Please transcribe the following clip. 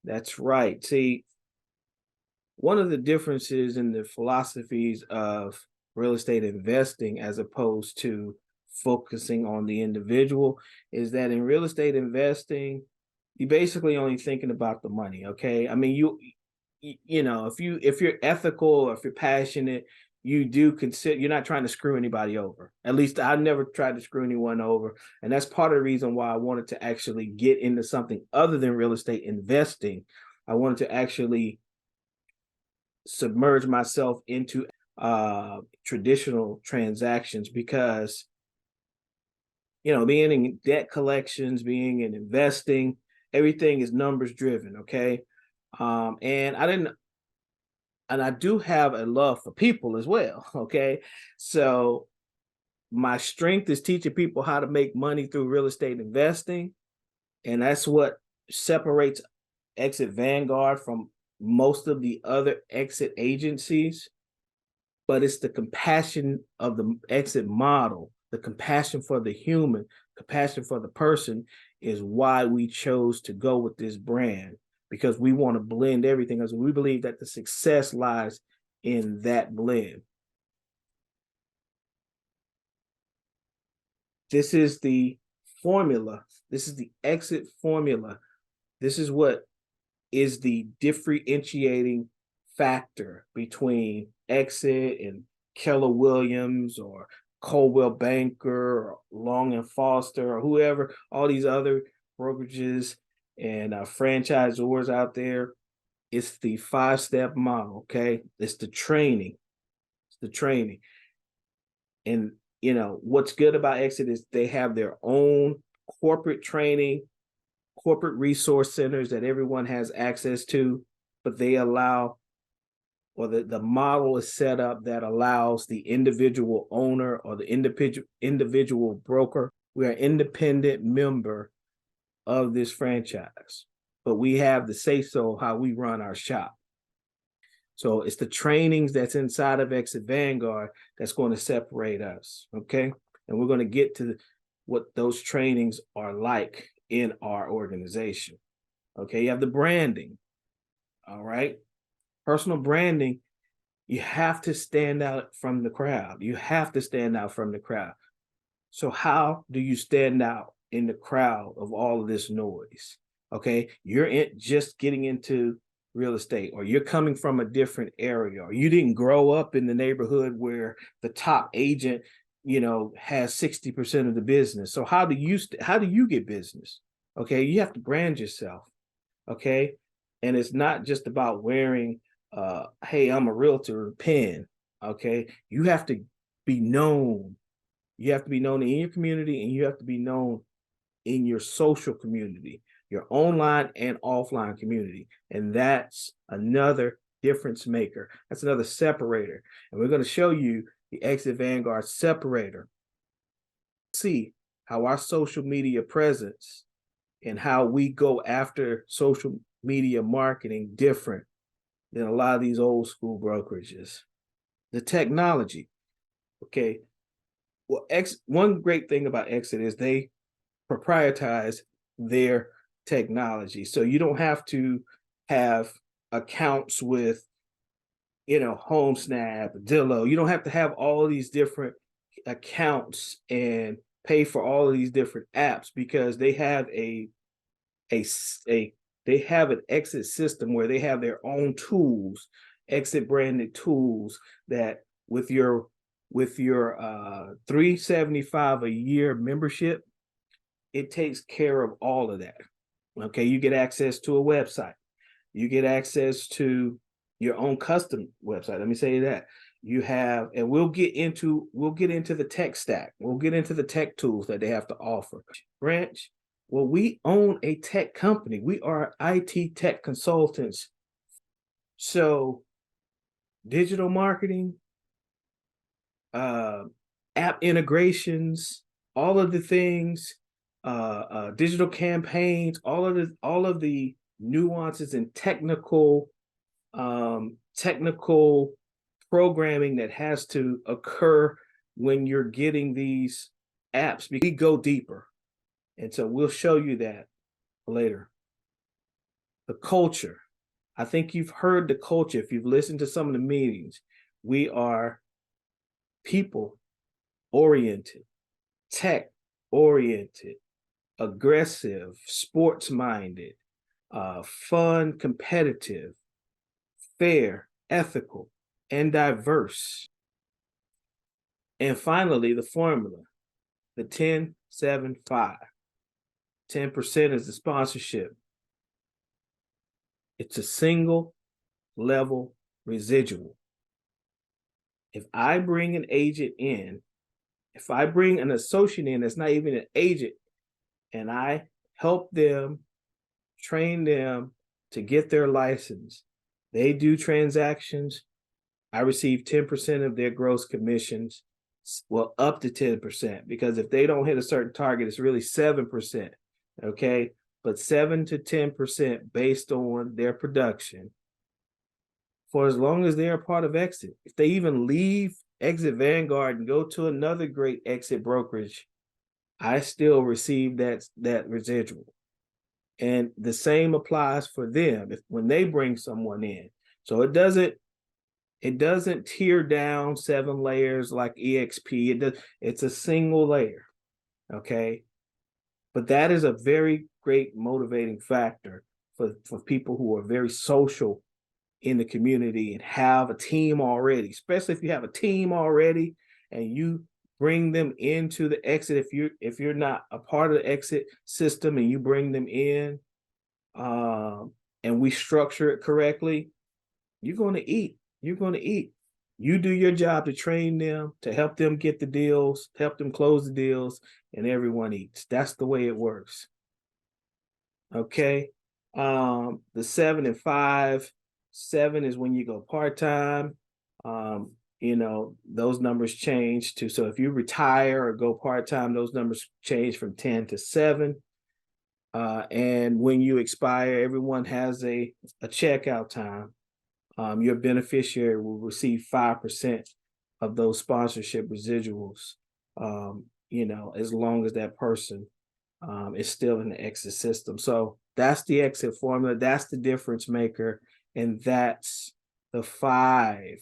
That's right. See, one of the differences in the philosophies of real estate investing as opposed to focusing on the individual is that in real estate investing, you basically only thinking about the money. Okay. I mean, you know, if you're ethical or if you're passionate, you do consider you're not trying to screw anybody over. At least I never tried to screw anyone over. And that's part of the reason why I wanted to actually get into something other than real estate investing. I wanted to actually submerge myself into traditional transactions because being in debt collections, being in investing, everything is numbers driven. Okay. And I do have a love for people as well. Okay. So my strength is teaching people how to make money through real estate investing. And that's what separates Exit Vanguard from most of the other exit agencies. But it's the compassion of the exit model, the compassion for the human, compassion for the person is why we chose to go with this brand, because we want to blend everything, as we believe that the success lies in that blend. This is the formula. This is the exit formula. This is what is the differentiating factor between Exit and Keller Williams or Coldwell Banker or Long and Foster or whoever, all these other brokerages and franchisors out there. It's the 5-step model. Okay. It's the training. It's the training. And what's good about Exit is they have their own corporate training, corporate resource centers that everyone has access to, but they allow, or the model is set up that allows the individual owner or the individual broker. We are an independent member of this franchise, but we have the say so how we run our shop. So it's the trainings that's inside of Exit Vanguard that's going to separate us. Okay. And we're going to get to what those trainings are like in our organization. Okay. You have the branding. All right. Personal branding. You have to stand out from the crowd. You have to stand out from the crowd. So how do you stand out in the crowd of all of this noise? Okay. You're just getting into real estate, or you're coming from a different area, or you didn't grow up in the neighborhood where the top agent, has 60% of the business. So how do you get business? Okay. You have to brand yourself. Okay. And it's not just about wearing, hey, I'm a realtor pin. Okay. You have to be known. You have to be known in your community, and you have to be known in your social community, your online and offline community. And that's another difference maker. That's another separator. And we're going to show you the Exit Vanguard separator. See how our social media presence and how we go after social media marketing different than a lot of these old school brokerages. The technology. Okay. Well, one great thing about Exit is they proprietize their technology. So you don't have to have accounts with, HomeSnap, Dillo. You don't have to have all of these different accounts and pay for all of these different apps, because they have they have an exit system where they have their own tools, exit branded tools that with your $375 a year membership, it takes care of all of that. Okay, you get access to a website. You get access to your own custom website. Let me say that. You have, and we'll get into the tech stack. We'll get into the tech tools that they have to offer. Branch, well, we own a tech company. We are IT tech consultants. So digital marketing, app integrations, all of the things, digital campaigns, all of the nuances and technical programming that has to occur when you're getting these apps. We go deeper, and so we'll show you that later. The culture. I think you've heard the culture. If you've listened to some of the meetings, we are people oriented, tech oriented, aggressive, sports minded, fun, competitive, fair, ethical, and diverse. And finally, the formula, the 10-7-5. 10% is the sponsorship. It's a single level residual. If I bring an agent in, if I bring an associate in that's not even an agent, and I help them, train them to get their license, they do transactions, I receive 10% of their gross commissions, well, up to 10%, because if they don't hit a certain target, it's really 7%, okay? But 7 to 10% based on their production for as long as they're a part of Exit. If they even leave Exit Vanguard and go to another great exit brokerage, I still receive that residual. And the same applies for them when they bring someone in. So it doesn't tear down 7 layers like EXP. It's a single layer, okay? But that is a very great motivating factor for people who are very social in the community and have a team already, especially if you have a team already and you bring them into the Exit. If you're not a part of the Exit system and you bring them in, and we structure it correctly, you're going to eat. You're going to eat. You do your job to train them, to help them get the deals, help them close the deals, and everyone eats. That's the way it works. Okay. The 7 and 5. 7 is when you go part-time. Those numbers change too. So if you retire or go part-time, those numbers change from 10 to 7. And when you expire, everyone has a checkout time. Your beneficiary will receive 5% of those sponsorship residuals, as long as that person is still in the Exit system. So that's the Exit formula. That's the difference maker. And that's the 5